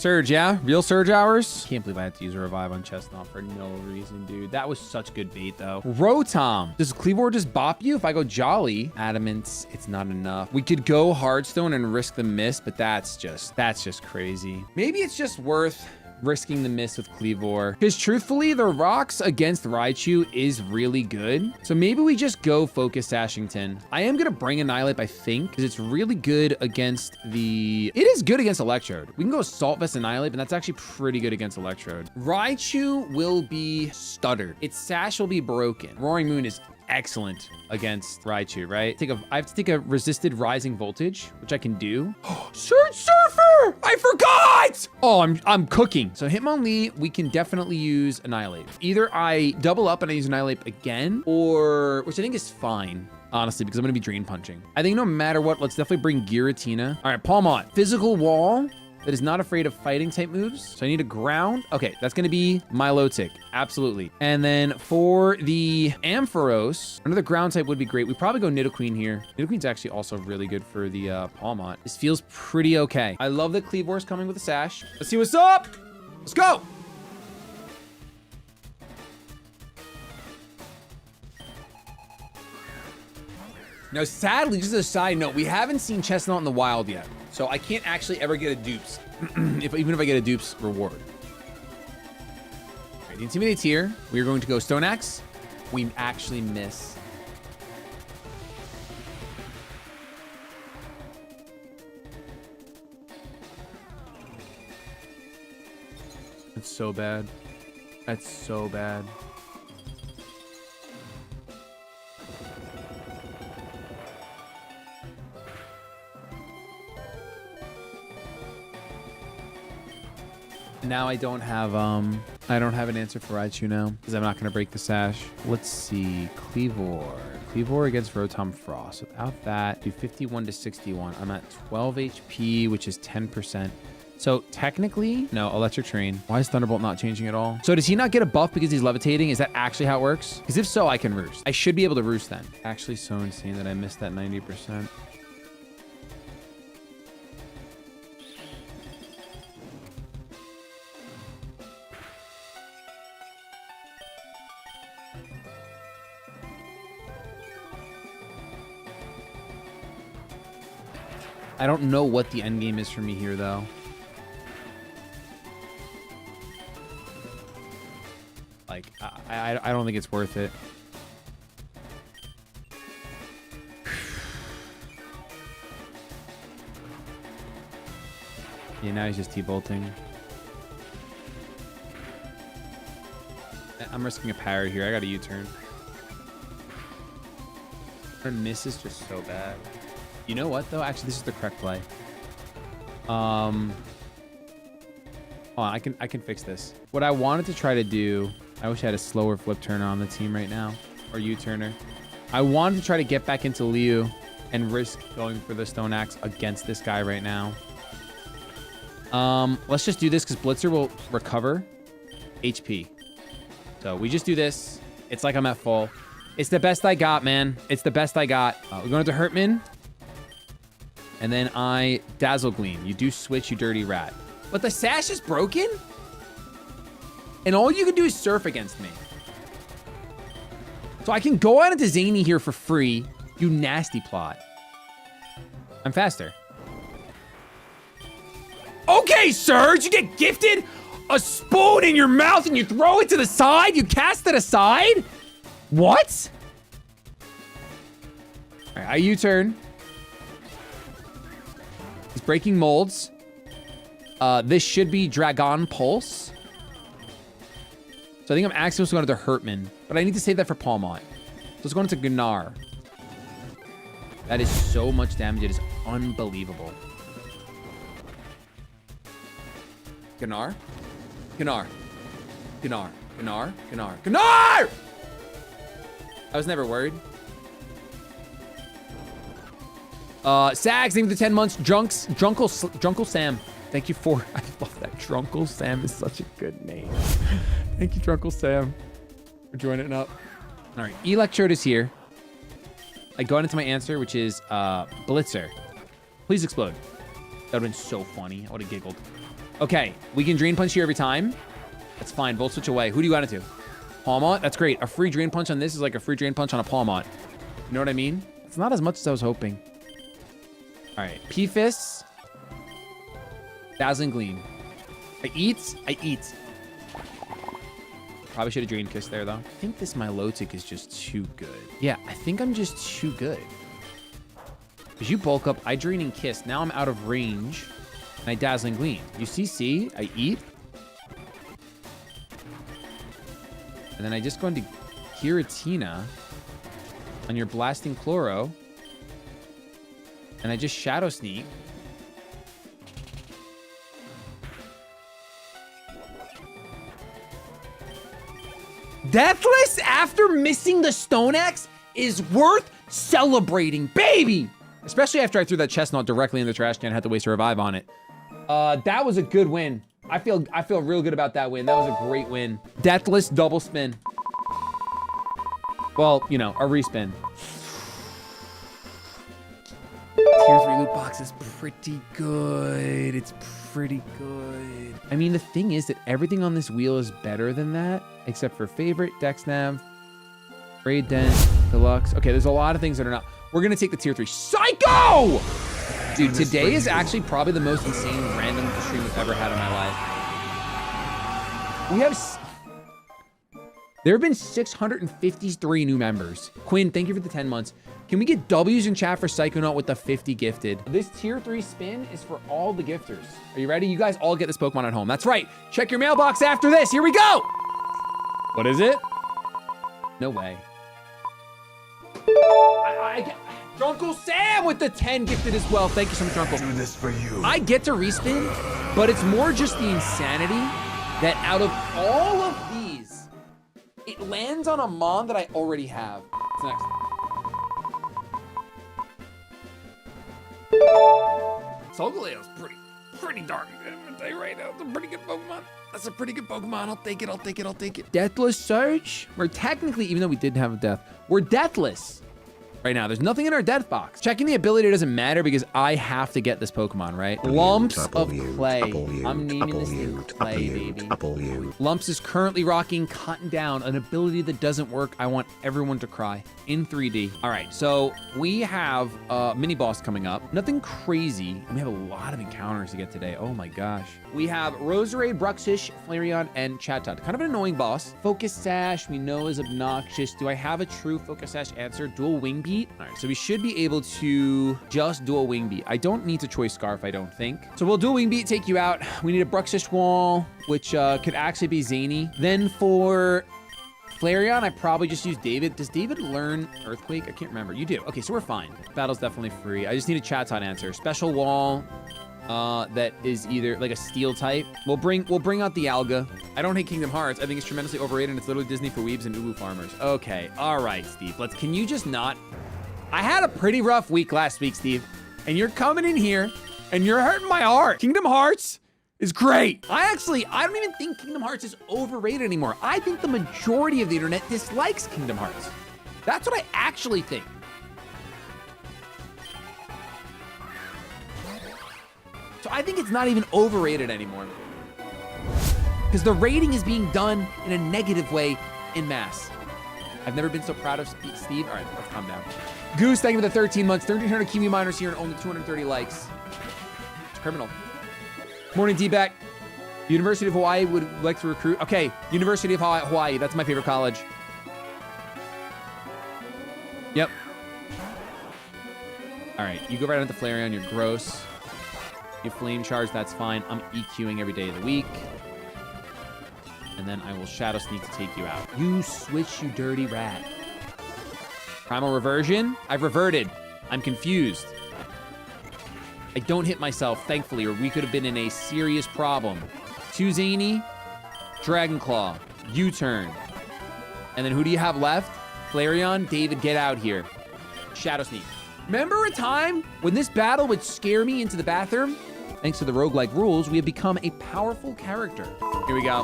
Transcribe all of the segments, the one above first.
Surge, yeah? Real Surge hours? Can't believe I had to use a revive on Chestnut for no reason, dude. That was such good bait, though. Rotom. Does Cleavor just bop you if I go Jolly? Adamant, it's not enough. We could go Hardstone and risk the miss, but that's just crazy. Maybe it's just worth risking the miss with Cleavor. Because truthfully, the rocks against Raichu is really good. So maybe we just go Focus Ashington. I am going to bring Annihilate, I think, because it's really good against the... It is good against Electrode. We can go Assault Vest Annihilate, but that's actually pretty good against Electrode. Raichu will be stuttered. Its Sash will be broken. Roaring Moon is excellent against Raichu, right? I have to take a resisted rising voltage, which I can do. Surge Surfer! I forgot! Oh, I'm cooking. So Hitmonlee, we can definitely use Annihilate. Either I double up and I use Annihilate again, or, which I think is fine, honestly, because I'm gonna be Drain Punching. I think no matter what, let's definitely bring Giratina. All right, Palmont. Physical Wall that is not afraid of fighting type moves. So I need a ground. Okay, that's gonna be Milotic, absolutely. And then for the Ampharos, another ground type would be great. We probably go Nidoqueen here. Nidoqueen's actually also really good for the Palmont. This feels pretty okay. I love that Cleavor's coming with a Sash. Let's see what's up. Let's go. Now, sadly, just as a side note, we haven't seen Chestnut in the wild yet. So I can't actually ever get a dupes, even if I get a dupes reward. All right, the Intimidate's here. We are going to go Stone Axe. We actually miss. That's so bad. That's so bad. Now I don't have an answer for Raichu now because I'm not going to break the Sash. Let's see. Cleavor against Rotom Frost. Without that, do 51 to 61. I'm at 12 HP, which is 10%. So technically, no, Electric Train. Why is Thunderbolt not changing at all? So does he not get a buff because he's levitating? Is that actually how it works? Because if so, I can roost. I should be able to roost then. Actually so insane that I missed that 90%. I don't know what the end game is for me here, though. Like, I don't think it's worth it. Yeah, now he's just T-bolting. I'm risking a parry here. I got a U-turn. Her miss is just so bad. You know what, though? Actually, this is the correct play. Hold on, I can fix this. What I wanted to try to do, I wish I had a slower flip turner on the team right now, or U-turner. I wanted to try to get back into Liu and risk going for the Stone Axe against this guy right now. Let's just do this because Blitzer will recover HP. So we just do this. It's like I'm at full. It's the best I got, man. It's the best I got. We're going to Hurtman. And then I Dazzle Gleam. You do switch, you dirty rat. But the Sash is broken? And all you can do is surf against me. So I can go out into Zany here for free. You nasty plot. I'm faster. Okay, Surge, you get gifted a spoon in your mouth and you throw it to the side? You cast it aside? What? All right, I U-turn. He's breaking molds. This should be Dragon Pulse. So I think I'm actually supposed to go into Hurtman, but I need to save that for Palmont. So let's go into Gnar. That is so much damage. It is unbelievable. Gnar. Gnar. Gnar. Gnar. Gnar. Gnar! I was never worried. Sags, thank you for the 10 months. Drunkle Sam. Thank you for, I love that. Drunkle Sam is such a good name. Thank you, Drunkle Sam, for joining up. All right, Electrode is here. I go into my answer, which is Blitzer. Please explode. That would have been so funny. I would have giggled. Okay, we can Drain Punch here every time. That's fine. Volt Switch away. Who do you got it to? Palmont? That's great. A free Drain Punch on this is like a free Drain Punch on a Palmont. You know what I mean? It's not as much as I was hoping. All right, P-Fist. Dazzling Gleam. I eat. Probably should have Drain Kiss there, though. I think this Milotic is just too good. Yeah, I think I'm just too good. Because you bulk up, I Drain and Kiss. Now I'm out of range, and I Dazzling Gleam. You CC, I eat. And then I just go into Giratina on your Blasting Chloro. And I just Shadow Sneak. Deathless after missing the Stone Axe is worth celebrating, baby! Especially after I threw that Chestnut directly in the trash can and had to waste a revive on it. That was a good win. I feel real good about that win. That was a great win. Deathless double spin. Well, you know, a respin. Tier 3 loot box is pretty good. It's pretty good. I mean, the thing is that everything on this wheel is better than that, except for favorite, Dex Nav, Raid Dent, Deluxe. Okay, there's a lot of things that are not. We're gonna take the tier 3. Psycho! Dude, today is actually probably the most insane random stream I've ever had in my life. We have... There have been 653 new members. Quinn, thank you for the 10 months. Can we get W's in chat for Psychonaut with the 50 gifted? This tier 3 spin is for all the gifters. Are you ready? You guys all get this Pokemon at home. That's right. Check your mailbox after this. Here we go. What is it? No way. Drunkle Sam with the 10 gifted as well. Thank you so much, Drunkle. Do this for you. I get to respin, but it's more just the insanity that out of all of these, it lands on a Mon that I already have. What's next? Solgaleo's pretty darn good. I'm gonna tell you right now, it's a pretty good Pokemon. That's a pretty good Pokemon. I'll take it. Deathless Surge? We're technically, even though we did have a death, we're deathless right now. There's nothing in our death box. Checking the ability doesn't matter because I have to get this Pokemon, right? Lumps of Clay. I'm naming this thing Clay, baby. Lumps is currently rocking Cotton Down, an ability that doesn't work. I want everyone to cry in 3D. All right, so we have a mini boss coming up. Nothing crazy. And we have a lot of encounters to get today. Oh my gosh. We have Roserade, Bruxish, Flareon, and Chatot. Kind of an annoying boss. Focus Sash, we know is obnoxious. Do I have a true Focus Sash answer? Dual Wing Beat? All right, so we should be able to just Dual Wing Beat. I don't need to Choice Scarf, I don't think. So we'll Dual Wing Beat, take you out. We need a Bruxish Wall, which could actually be zany. Then for Flareon, I probably just use David. Does David learn Earthquake? I can't remember. You do. Okay, so we're fine. Battle's definitely free. I just need a Chatot answer. Special Wall that is either like a Steel type. We'll bring out the Alga. I don't hate Kingdom Hearts. I think it's tremendously overrated and it's literally Disney for weebs and uwu farmers. Okay, all right, Steve. Can you just not? I had a pretty rough week last week, Steve, and you're coming in here and you're hurting my heart. Kingdom Hearts is great. I don't even think Kingdom Hearts is overrated anymore. I think the majority of the internet dislikes Kingdom Hearts. That's what I actually think. So I think it's not even overrated anymore. Because the rating is being done in a negative way in mass. I've never been so proud of Steve. All right, let's calm down. Goose, thank you for the 13 months. 1,300 Kiwi miners here and only 230 likes. It's criminal. Morning, D-back. University of Hawaii would like to recruit. Okay, University of Hawaii. That's my favorite college. Yep. All right, you go right onto Flareon. You're gross. You flame charge, that's fine. I'm EQing every day of the week. And then I will Shadow Sneak to take you out. You switch, you dirty rat. Primal Reversion? I've reverted. I'm confused. I don't hit myself, thankfully, or we could have been in a serious problem. 2 Zany, Dragon Claw, U-turn. And then who do you have left? Flareon, David, get out here. Shadow Sneak. Remember a time when this battle would scare me into the bathroom? Thanks to the roguelike rules, we have become a powerful character. Here we go.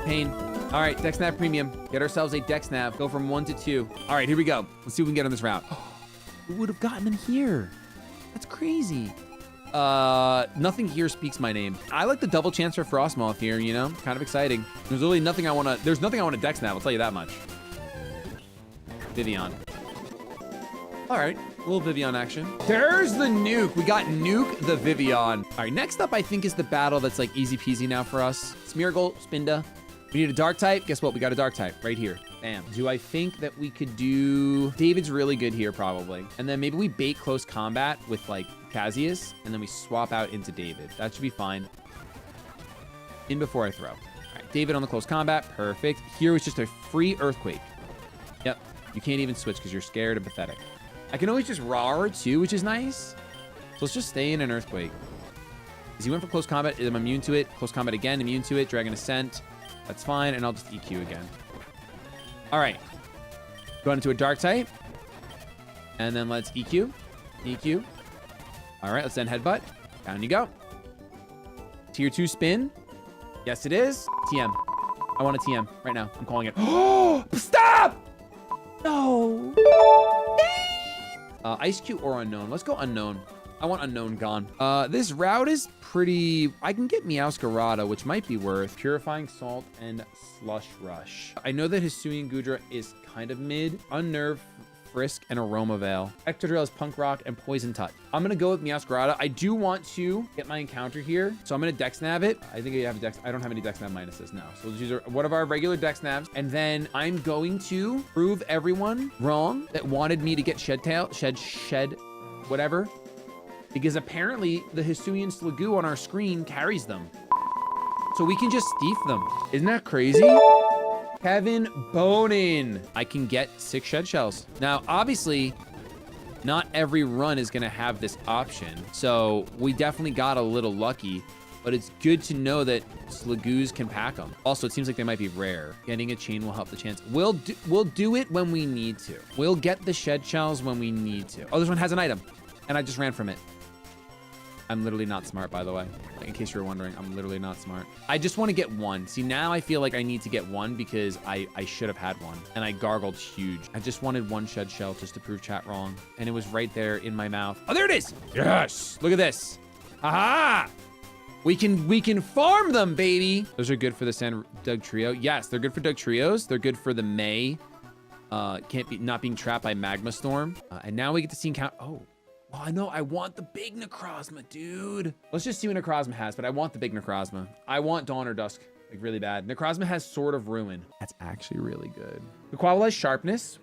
Pain. All right, Dexnav Premium. Get ourselves a Dexnav. Go from 1 to 2. All right, here we go. Let's see what we can get on this route. Who would have gotten them here? That's crazy. Nothing here speaks my name. I like the double chance for Frostmoth here, you know? Kind of exciting. There's really nothing I want to... There's nothing I want to dex now, I'll tell you that much. Vivian. All right, a little Vivian action. There's the nuke. We got nuke the Vivian. All right, next up, I think, is the battle that's like easy peasy now for us. Smeargle, Spinda. We need a dark type. Guess what? We got a dark type right here. Bam. Do I think that we could do... David's really good here, probably. And then maybe we bait close combat with like Cassius, and then we swap out into David. That should be fine. In before I throw. All right, David on the close combat. Perfect. Here was just a free earthquake. Yep. You can't even switch because you're scared and pathetic. I can always just raw too, which is nice. So let's just stay in an earthquake. Because he went for close combat. I'm immune to it. Close combat again. Immune to it. Dragon Ascent. That's fine. And I'll just EQ again. All right. Going into a dark type. And then let's EQ. EQ. All right. Let's end headbutt. Down you go. Tier 2 spin. Yes, it is. TM. I want a TM right now. I'm calling it. Oh, stop! No. Ice Cube or unknown. Let's go unknown. I want unknown gone. This route is pretty... I can get Meowscarada, which might be worth. Purifying Salt and Slush Rush. I know that Hisuian Gudra is kind of mid. Unnerve, Frisk, and Aroma Veil. Ectodrill is Punk Rock and Poison Touch. I'm going to go with Meowscarada. I do want to get my encounter here, so I'm going to Dex Nav it. I think I have a Dex... I don't have any Dex Nav minuses now. So let's use one of our regular Dex Navs, and then I'm going to prove everyone wrong that wanted me to get Shed, whatever. Because apparently the Hisuian Slugoo on our screen carries them. So we can just thief them. Isn't that crazy? Kevin Bonin. I can get 6 Shed Shells. Now, obviously, not every run is going to have this option. So we definitely got a little lucky. But it's good to know that Slugoos can pack them. Also, it seems like they might be rare. Getting a chain will help the chance. We'll do it when we need to. We'll get the Shed Shells when we need to. Oh, this one has an item. And I just ran from it. I'm literally not smart, by the way. In case you were wondering, I'm literally not smart. I just want to get one. See, now I feel like I need to get one because I should have had one. And I gargled huge. I just wanted one Shed Shell just to prove chat wrong. And it was right there in my mouth. Oh, there it is. Yes. Look at this. Aha. We can farm them, baby. Those are good for the Sand Doug Trio. Yes, they're good for Doug Trios. They're good for the May. Not being trapped by Magma Storm. And now we get to see encounter. Oh. Oh, I know. I want the big Necrozma, dude. Let's just see what Necrozma has, but I want the big Necrozma. I want Dawn or Dusk, like really bad. Necrozma has Sword of Ruin. That's actually really good. Quavalized Sharpness,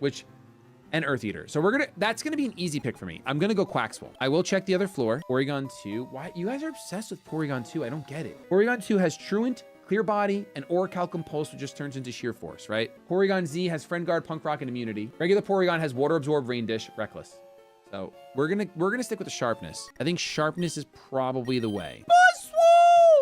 and Earth Eater. So that's gonna be an easy pick for me. I'm gonna go Quaxwell. I will check the other floor. Porygon 2. Why? You guys are obsessed with Porygon 2. I don't get it. Porygon 2 has Truant, Clear Body, and Orichalcum Pulse, which just turns into Sheer Force, right? Porygon Z has Friend Guard, Punk Rock, and Immunity. Regular Porygon has Water Absorb, Rain Dish, Reckless. So we're gonna stick with the Sharpness. I think Sharpness is probably the way.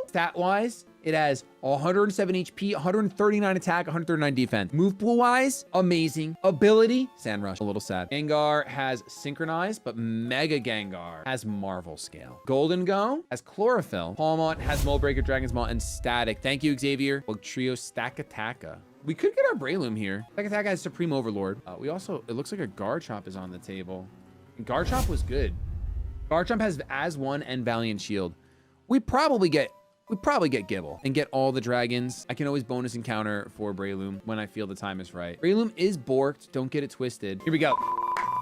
Stat-wise, it has 107 HP, 139 attack, 139 defense. Move pool-wise, amazing. Ability, Sand Rush, a little sad. Gengar has Synchronize, but Mega Gengar has Marvel Scale. Golden Go has Chlorophyll. Palmont has Mold Breaker, Dragon's Maw, and Static. Thank you, Xavier. Bug Trio, Stakataka. We could get our Breloom here. Stakataka has Supreme Overlord. We also, it looks like a Garchomp is on the table. Garchomp was good. Garchomp has As-1 and Valiant Shield. We probably get Gible and get all the dragons. I can always bonus encounter for Breloom when I feel the time is right. Breloom is borked. Don't get it twisted. Here we go.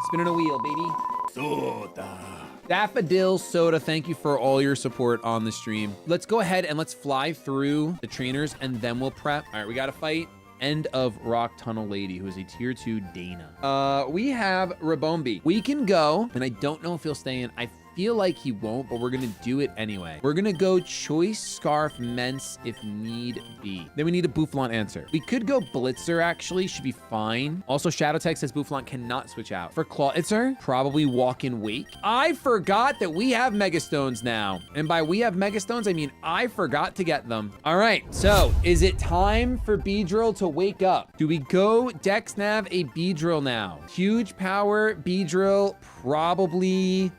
Spinning a wheel, baby. Soda. Daffodil Soda, thank you for all your support on the stream. Let's go ahead and let's fly through the trainers and then we'll prep. All right, we got to fight End of Rock Tunnel Lady, who is a tier 2 Dana. We have Rabombi. We can go, and I don't know if he'll stay in. I feel like he won't, but we're gonna do it anyway. We're gonna go Choice Scarf Mence if need be. Then we need a Boufflant answer. We could go Blitzer, actually, should be fine. Also, Shadow Tech says Boufflant cannot switch out. For Clawitzer, probably Walk in Wake. I forgot that we have Megastones now. And by we have Megastones, I mean I forgot to get them. All right, so is it time for Beedrill to wake up? Do we go Dex Nav a Beedrill now? Huge power Beedrill, probably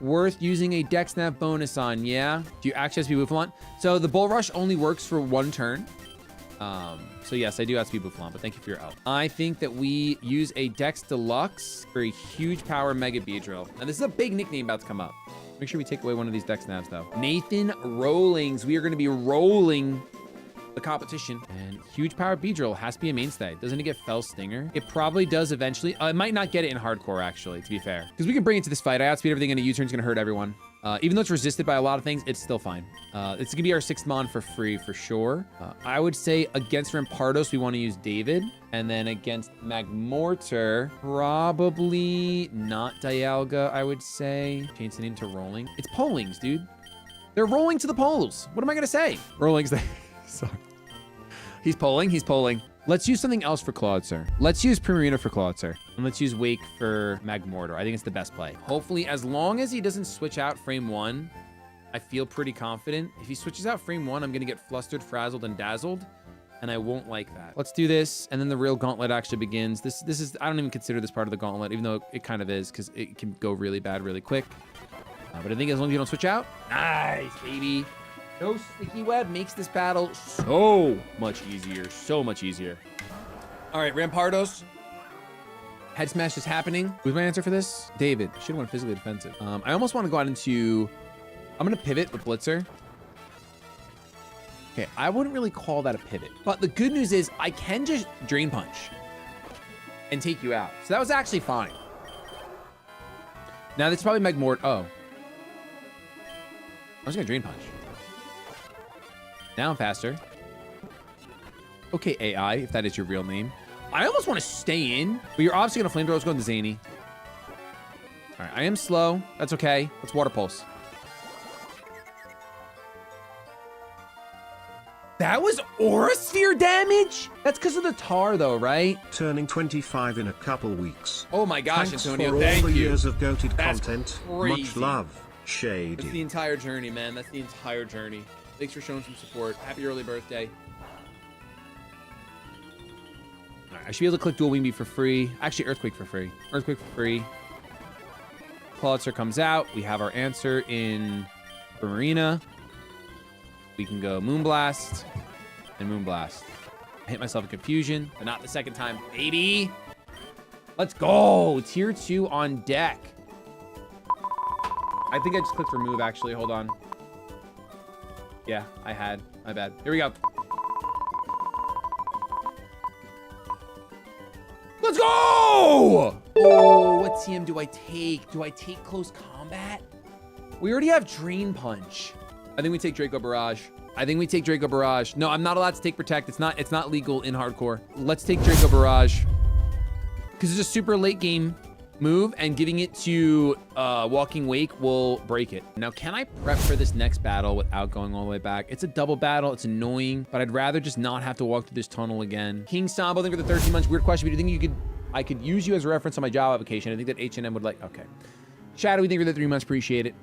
worth using a Dex Nav bonus on, yeah? Do you actually have to be Boufflant? So the Bull Rush only works for 1 turn. So yes, I do have to be Boufflant, but thank you for your help. I think that we use a Dex Deluxe for a huge power Mega Beedrill. And this is a big nickname about to come up. Make sure we take away one of these deck snaps, though. Nathan Rollings. We are going to be rolling the competition. And huge power Beedrill has to be a mainstay. Doesn't it get Fell Stinger? It probably does eventually. It might not get it in hardcore, actually, to be fair. Because we can bring it to this fight. I outspeed everything, and a U-turn's going to hurt everyone. Even though it's resisted by a lot of things, it's still fine. It's going to be our 6th mon for free, for sure. I would say against Rampardos, we want to use David. And then against Magmortar, probably not Dialga, I would say. Change the name to Rolling. It's Polings, dude. They're rolling to the poles. What am I going to say? Rolling's there. Sorry. He's polling. He's polling. Let's use something else for Clawitzer. Let's use Primarina for Clawitzer. And let's use Wake for Magmortar. I think it's the best play. Hopefully, as long as he doesn't switch out frame 1, I feel pretty confident. If he switches out frame 1, I'm going to get flustered, frazzled, and dazzled. And I won't like that. Let's do this. And then the real gauntlet actually begins. This is, I don't even consider this part of the gauntlet, even though it kind of is, because it can go really bad really quick. But I think as long as you don't switch out, nice, baby. No sticky web makes this battle so much easier. So much easier. All right, Rampardos. Head smash is happening. Who's my answer for this? David. Should have went physically defensive. I almost want to go out into... I'm going to pivot with Blitzer. Okay, I wouldn't really call that a pivot. But the good news is I can just Drain Punch and take you out. So that was actually fine. Now, that's probably Magmort. Oh. I was going to Drain Punch. Now I'm faster. Okay, AI, if that is your real name. I almost want to stay in, but you're obviously going to flamethrower. Let's go into Zany. All right, I am slow. That's okay. Let's Water Pulse. That was Aura Sphere damage? That's because of the tar, though, right? Turning 25 in a couple weeks. Oh my gosh, Thanks Antonio, for thank all the you. years of goated That's content. crazy. Much love, Shady. That's the entire journey, man. That's the entire journey. Thanks for showing some support. Happy early birthday. All right, I should be able to click Dual Wing Beat for free. Actually, Earthquake for free. Earthquake for free. Clawitzer comes out. We have our answer in Marina. We can go Moonblast and Moonblast. I hit myself in Confusion, but not the second time, baby. Let's go. Tier 2 on deck. I think I just clicked remove, actually. Hold on. Yeah, I had. My bad. Here we go. Let's go! Oh, what TM do I take? Do I take Close Combat? We already have Drain Punch. I think we take Draco Barrage. I think we take Draco Barrage. No, I'm not allowed to take Protect. It's not legal in hardcore. Let's take Draco Barrage. Because it's a super late game move, and giving it to Walking Wake will break it. Now, can I prep for this next battle without going all the way back? It's a double battle. It's annoying, but I'd rather just not have to walk through this tunnel again. King Sambo, thank you for the 13 months. Weird question, but do you think I could use you as a reference on my job application? I think that H&M would like, okay. Shadow, we thank you for the 3 months. Appreciate it.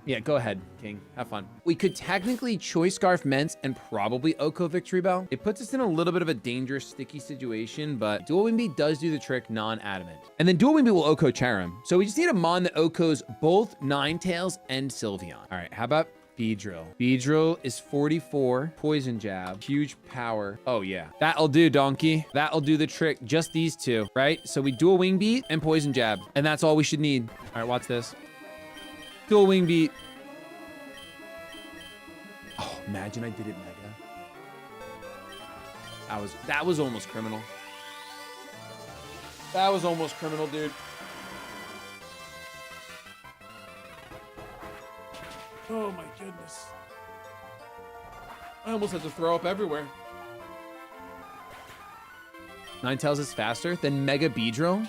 Yeah, go ahead, King. Have fun. We could technically Choice Scarf Ments and probably Oko Victory Bell. It puts us in a little bit of a dangerous, sticky situation, but Dual Wing Beat does do the trick non-adamant. And then Dual Wing Beat will Oko Charim. So we just need a Mon that Okos both Ninetales and Sylveon. All right, how about Beedrill? Beedrill is 44. Poison Jab. Huge power. Oh, yeah. That'll do, Donkey. That'll do the trick. Just these two, right? So we Dual Wing Beat and Poison Jab. And that's all we should need. All right, watch this. Dual Wing Beat. Oh, imagine I did it Mega. That was almost criminal. That was almost criminal, dude. Oh my goodness. I almost had to throw up everywhere. Ninetales is faster than Mega Beedrill?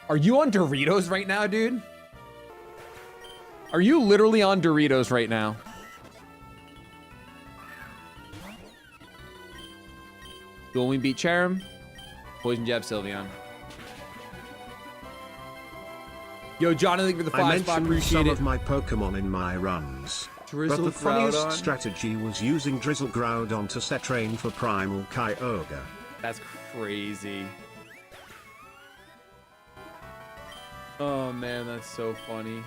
Are you on Doritos right now, dude? Are you literally on Doritos right now? Dual Wing Beat Charim. Poison Jab Sylveon. Yo, Jonathan, thank you for the 5 spot. Appreciate some it. of my Pokemon in my runs. Drizzle but the funniest Groudon. strategy was using Drizzle Groudon to set train for Primal Kyogre. That's crazy. Oh man, that's so funny.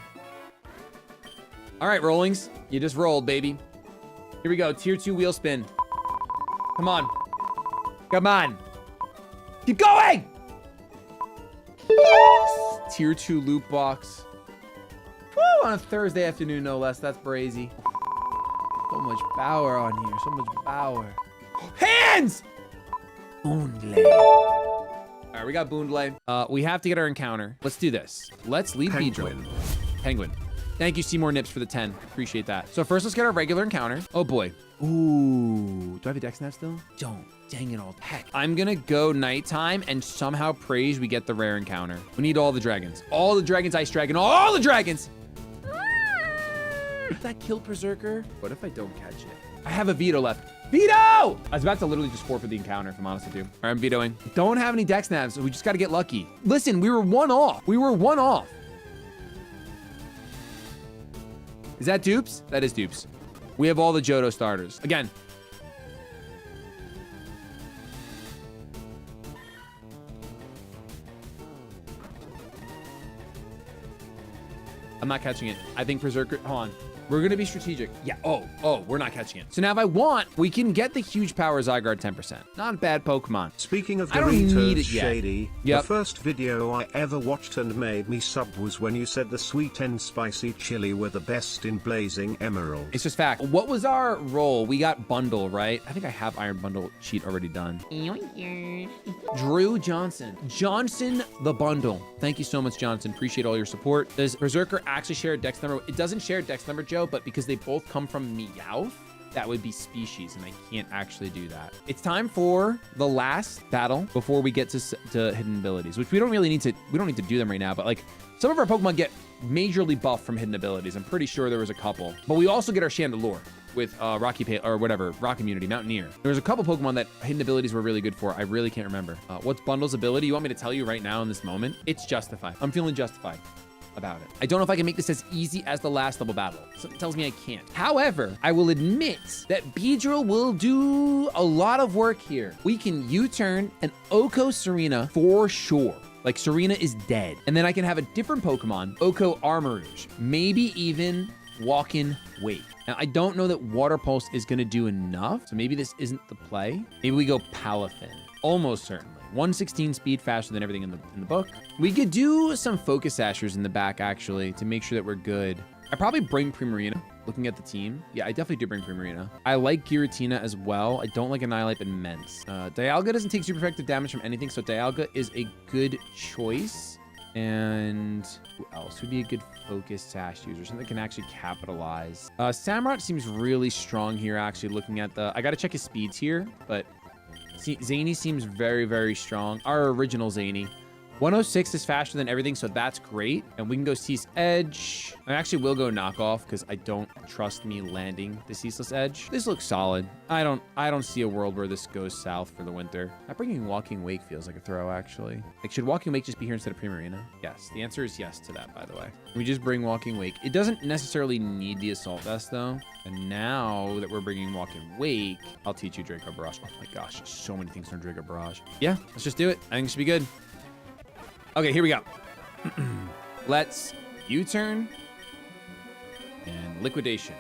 All right, Rollings. You just rolled, baby. Here we go. Tier 2 wheel spin. Come on. Come on. Keep going! Yes! Tier 2 loot box. on a Thursday afternoon, no less. That's brazy. So much power on here. So much power. Hands! Boondlay. All right, we got Boondlay. We have to get our encounter. Let's do this. Let's lead Beedrill. Penguin. Thank you, Seymour Nips, for the 10. Appreciate that. So first, let's get our regular encounter. Oh, boy. Ooh. Do I have a dex snap still? Don't. Dang it all. Heck. I'm going to go nighttime and somehow praise we get the rare encounter. We need all the dragons. All the dragons, ice dragon, all the dragons. Did that kill Berserker? What if I don't catch it? I have a veto left. Veto! I was about to literally just forfeit the encounter, if I'm honest with you. All right, I'm vetoing. Don't have any dex snaps, so we just got to get lucky. Listen, we were one off. We were one off. Is that dupes? That is dupes. We have all the Johto starters. Again. I'm not catching it. I think Berserker, hold on. We're gonna be strategic. Yeah, oh, we're not catching it. So now if I want, we can get the huge power Zygarde 10%. Not a bad Pokemon. Speaking of I don't need Doritos, it yet. Shady, Yep. the first video I ever watched and made me sub was when you said the sweet and spicy chili were the best in Blazing Emerald. It's just fact. What was our role? We got bundle, right? I think I have Iron Bundle cheat already done. Drew Johnson. Johnson the bundle. Thank you so much, Johnson. Appreciate all your support. Does Berserker actually share a dex number? It doesn't share a dex number, Joe, but because they both come from Meowth, that would be species, and I can't actually do that. It's time for the last battle before we get to hidden abilities, which we don't really need to, we don't need to do them right now, but like some of our Pokemon get majorly buffed from hidden abilities. I'm pretty sure there was a couple, but we also get our Chandelure with Rock Immunity, Mountaineer. There was a couple Pokemon that hidden abilities were really good for. I really can't remember. What's Bundle's ability? You want me to tell you right now in this moment? It's Justified. I'm feeling justified about it. I don't know if I can make this as easy as the last level battle. Something tells me I can't. However, I will admit that Beedrill will do a lot of work here. We can U-turn an Oko Serena for sure. Like Serena is dead. And then I can have a different Pokemon, Oko Armarouge, maybe even Walkin' Wake. Now, I don't know that Water Pulse is gonna do enough, so maybe this isn't the play. Maybe we go Palafin, almost certainly. 116 speed, faster than everything in the book. We could do some Focus Sashers in the back, actually, to make sure that we're good. I probably bring Primarina, looking at the team. Yeah, I definitely do bring Primarina. I like Giratina as well. I don't like Annihilate Immense. Dialga doesn't take super effective damage from anything, so Dialga is a good choice. And who else would be a good Focus Sash user? Something that can actually capitalize. Samurott seems really strong here, actually, looking at the... I gotta check his speeds here, but... Zany seems very, very strong. Our original Zany. 106 is faster than everything, so that's great. And we can go Cease Edge. I actually will go Knockoff because I don't trust me landing the Ceaseless Edge. This looks solid. I don't see a world where this goes south for the winter. Not bringing Walking Wake feels like a throw, actually. Like, should Walking Wake just be here instead of Primarina? Yes, the answer is yes to that, by the way. We just bring Walking Wake. It doesn't necessarily need the Assault Vest, though. And now that we're bringing Walking Wake, I'll teach you Draco Barrage. Oh my gosh, so many things on Draco Barrage. Yeah, let's just do it. I think it should be good. Okay, here we go. Let's U-turn and Liquidation.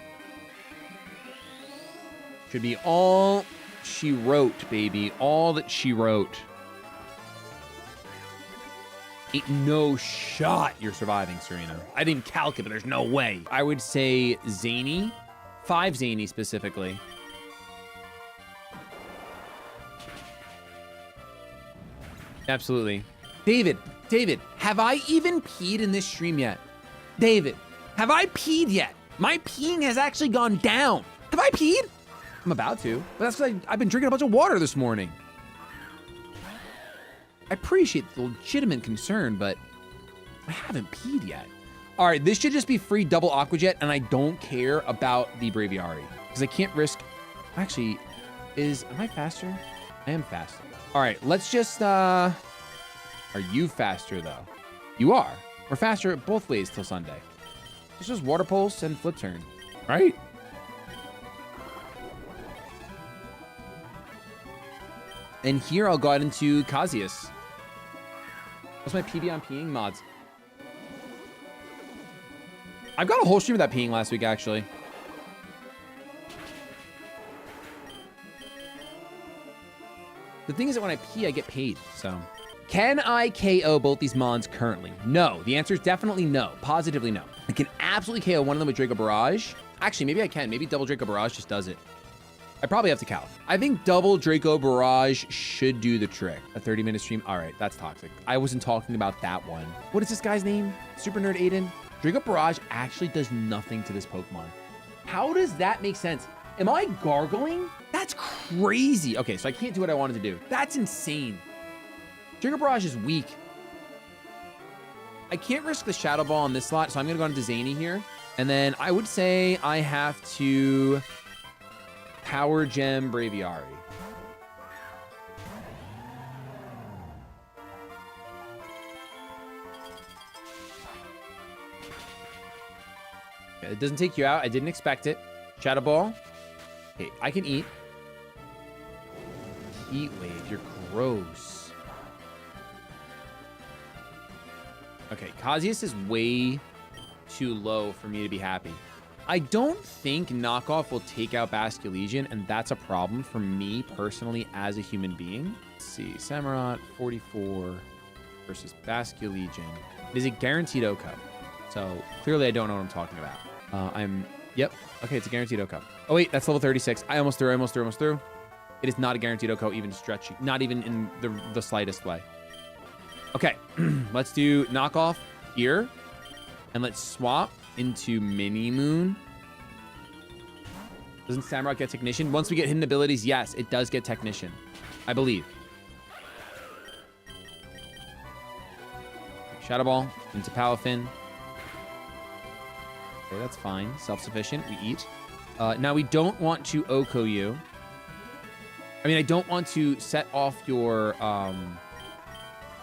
Should be all she wrote, baby. All that she wrote. Ain't no shot you're surviving, Serena. I didn't calc it, but there's no way. I would say Zany. 5 Zany specifically. Absolutely. David, have I even peed in this stream yet? David, have I peed yet? My peeing has actually gone down. Have I peed? I'm about to, but that's because I've been drinking a bunch of water this morning. I appreciate the legitimate concern, but I haven't peed yet. All right, this should just be free double Aqua Jet, and I don't care about the Braviary because I can't risk. Actually, am I faster? I am faster. All right, let's just, are you faster though? You are. We're faster both ways till Sunday. It's just Water Pulse and Flip Turn, right? And here I'll go out into Kazius. What's my PB on peeing? Mods. I've got a whole stream of that peeing last week, actually. The thing is that when I pee, I get paid, so Can I KO both these mons currently? No. The answer is definitely no. Positively no. I can absolutely KO one of them with Draco Barrage. Actually, maybe I can. Maybe double Draco Barrage just does it. I probably have to Cal. I think double Draco Barrage should do the trick. A 30-minute stream. All right, that's toxic. I wasn't talking about that one. What is this guy's name? Super Nerd Aiden? Draco Barrage actually does nothing to this Pokemon. How does that make sense? Am I gargling? That's crazy. Okay, so I can't do what I wanted to do. That's insane. Draco Barrage is weak. I can't risk the Shadow Ball on this slot, so I'm gonna go into Zany here. And then I would say I have to Power Gem Braviary. Okay, it doesn't take you out. I didn't expect it. Shadow Ball. Okay, I can eat. Heat Wave, you're gross. Okay, Kazius is way too low for me to be happy. I don't think knockoff will take out Basculegion, and that's a problem for me personally as a human being. Let's see, Samurott 44 versus Basculegion. It is a guaranteed OCO. So clearly I don't know what I'm talking about. Yep. Okay, it's a guaranteed OCO. Oh wait, that's level 36. I almost threw. It is not a guaranteed OCO, even stretchy. Not even in the slightest way. Okay, let's do knockoff here. And let's swap into Mini Moon. Doesn't Samurott get Technician? Once we get hidden abilities, yes, it does get Technician. I believe. Shadow Ball into Palafin. Okay, that's fine. Self-sufficient. We eat. Now, we don't want to OCO you. I mean, I don't want to set off your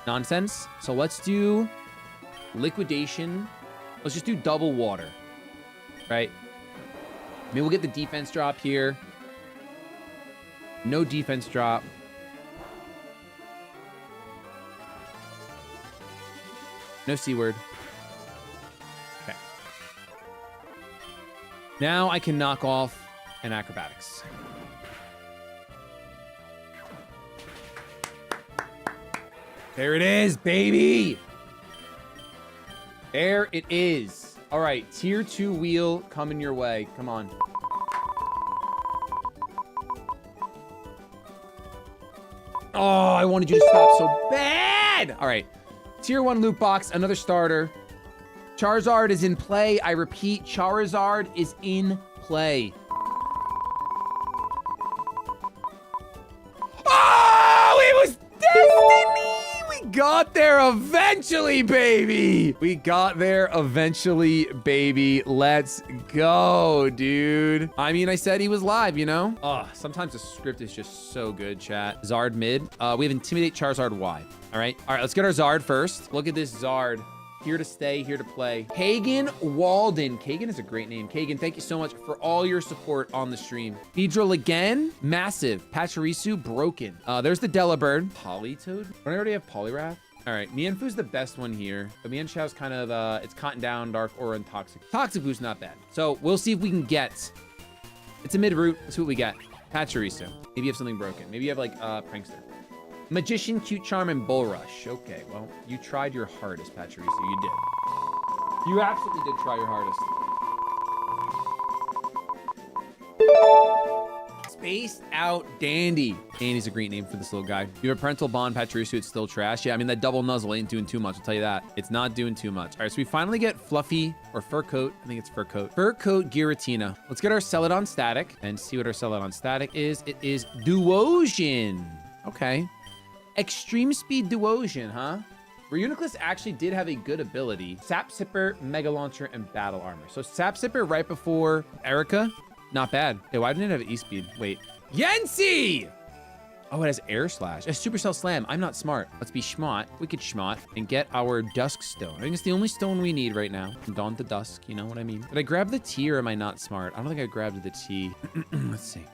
nonsense. So let's do Liquidation. Let's just do double water, right? Maybe we'll get the defense drop here. No defense drop. No C-word. Okay. Now I can knock off an Acrobatics. There it is, baby! There it is. All right, tier 2 wheel coming your way. Come on. Oh, I wanted you to stop so bad. All right, tier 1 loot box, another starter. Charizard is in play. I repeat, Charizard is in play. Oh, it was destiny! We got there eventually, baby. We got there eventually, baby. Let's go, dude. I mean, I said he was live, you know? Oh, sometimes the script is just so good, chat. Zard mid. We have Intimidate Charizard Y. All right, let's get our Zard first. Look at this Zard. Here to stay, here to play. Kagan Walden. Kagan is a great name. Kagan, thank you so much for all your support on the stream. Beedrill again. Massive. Pachirisu broken. There's the Delibird. Politoed. Don't I already have Poliwrath? All right, Mienfu's the best one here. But Mienshau's kind of, it's Cotton Down, Dark Aura, and Toxic. Toxic Boo's not bad. So we'll see if we can get. It's a mid-route. Let's see what we get. Pachirisu. Maybe you have something broken. Maybe you have like Prankster. Magician, Cute Charm, and Bull Rush. Okay, well, you tried your hardest, Pachirisu. You did. You absolutely did try your hardest. Spaced Out Dandy. Dandy's a great name for this little guy. You have a Parental Bond, Pachirisu. It's still trash. Yeah, I mean, that double nuzzle ain't doing too much. I'll tell you that. It's not doing too much. All right, so we finally get Fluffy or Fur Coat. I think it's Fur Coat. Fur Coat Giratina. Let's get our Celadon Static and see what our Celadon Static is. It is Duosion. Okay. Extreme Speed Duosion, huh? Reuniclus actually did have a good ability. Sap Sipper, Mega Launcher, and Battle Armor. So Sap Sipper right before Erica, not bad. Hey, why didn't it have E-Speed? Wait. Yancy! Oh, it has Air Slash. A Supercell Slam. I'm not smart. Let's be schmott. We could schmott and get our Dusk Stone. I think it's the only stone we need right now. From Dawn to Dusk, you know what I mean? Did I grab the T or am I not smart? I don't think I grabbed the T. Let's see.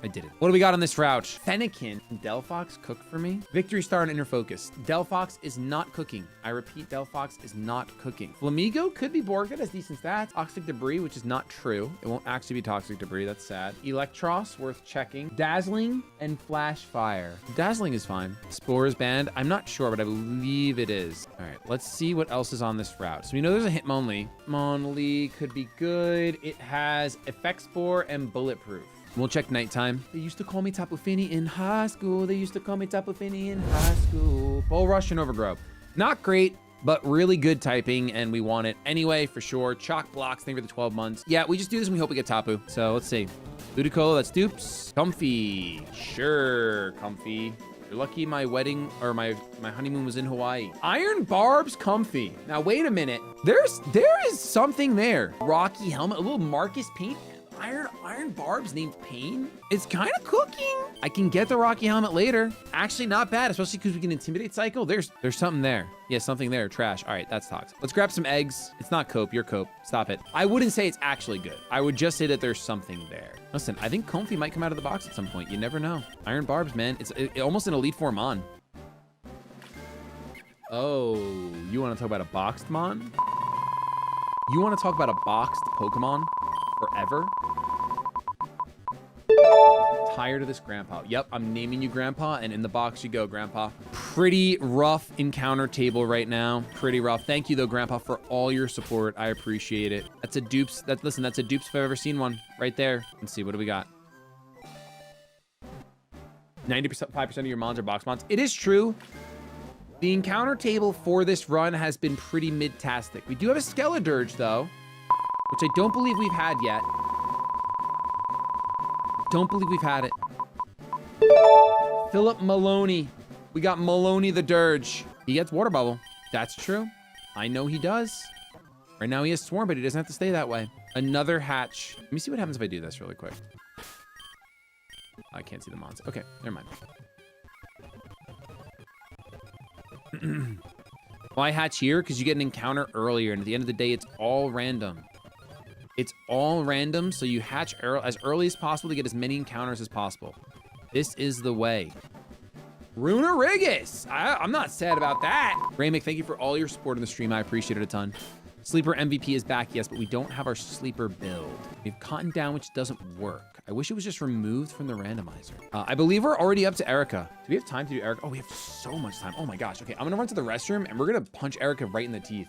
I didn't. What do we got on this route? Fennekin and Delphox cook for me. Victory Star and Inner Focus. Delphox is not cooking. I repeat, Delphox is not cooking. Flamigo could be Borg. That has decent stats. Toxic Debris, which is not true. It won't actually be Toxic Debris. That's sad. Electros, worth checking. Dazzling and Flash Fire. Dazzling is fine. Spores banned. I'm not sure, but I believe it is. All right, let's see what else is on this route. So we know there's a Hitmonlee. Hitmonlee could be good. It has Effect Spore and Bulletproof. We'll check nighttime. They used to call me Tapu Fini in high school. They used to call me Tapu Fini in high school. Bull Rush and Overgrow. Not great, but really good typing, and we want it anyway, for sure. Chalk Blocks, thank you for the 12 months. Yeah, we just do this and we hope we get Tapu. So let's see. Ludicolo, that's dupes. Comfy. Sure, Comfy. You're lucky my wedding or my honeymoon was in Hawaii. Iron Barb's Comfy. Now, wait a minute. There is something there. Rocky Helmet, a little Marcus Paint. Iron Barb's named Pain. It's kind of cooking. I can get the Rocky Helmet later. Actually, not bad, especially because we can Intimidate Cycle. There's something there. Yeah, something there. Trash. All right, that's toxic. Let's grab some eggs. It's not Cope. You're Cope. Stop it. I wouldn't say it's actually good. I would just say that there's something there. Listen, I think Comfy might come out of the box at some point. You never know. Iron Barbs, man. It's almost an Elite Four Mon. Oh, you want to talk about a boxed Mon? You want to talk about a boxed Pokemon forever? Tired of this, Grandpa. Yep, I'm naming you Grandpa, and in the box you go, Grandpa. Pretty rough encounter table right now. Pretty rough. Thank you, though, Grandpa, for all your support. I appreciate it. That's a dupes. Listen, that's a dupes if I've ever seen one. Right there. Let's see, what do we got? 95% of your mons are box mons. It is true. The encounter table for this run has been pretty mid-tastic. We do have a Skeledirge, though, which I don't believe we've had yet. Don't believe we've had it. Philip Maloney. We got Maloney the Dirge. He gets Water Bubble. That's true. I know he does. Right now he has Swarm, but he doesn't have to stay that way. Another hatch. Let me see what happens if I do this really quick. I can't see the mons. Okay, never mind. Why hatch here? Because you get an encounter earlier, and at the end of the day, it's all random. It's all random, so you hatch as early as possible to get as many encounters as possible. This is the way. Runarigus! I'm not sad about that. Ramic, thank you for all your support in the stream. I appreciate it a ton. Sleeper MVP is back, yes, but we don't have our sleeper build. We have Cotton Down, which doesn't work. I wish it was just removed from the randomizer. I believe we're already up to Erica. Do we have time to do Erica? Oh, we have so much time. Oh my gosh. Okay, I'm gonna run to the restroom and we're gonna punch Erica right in the teeth.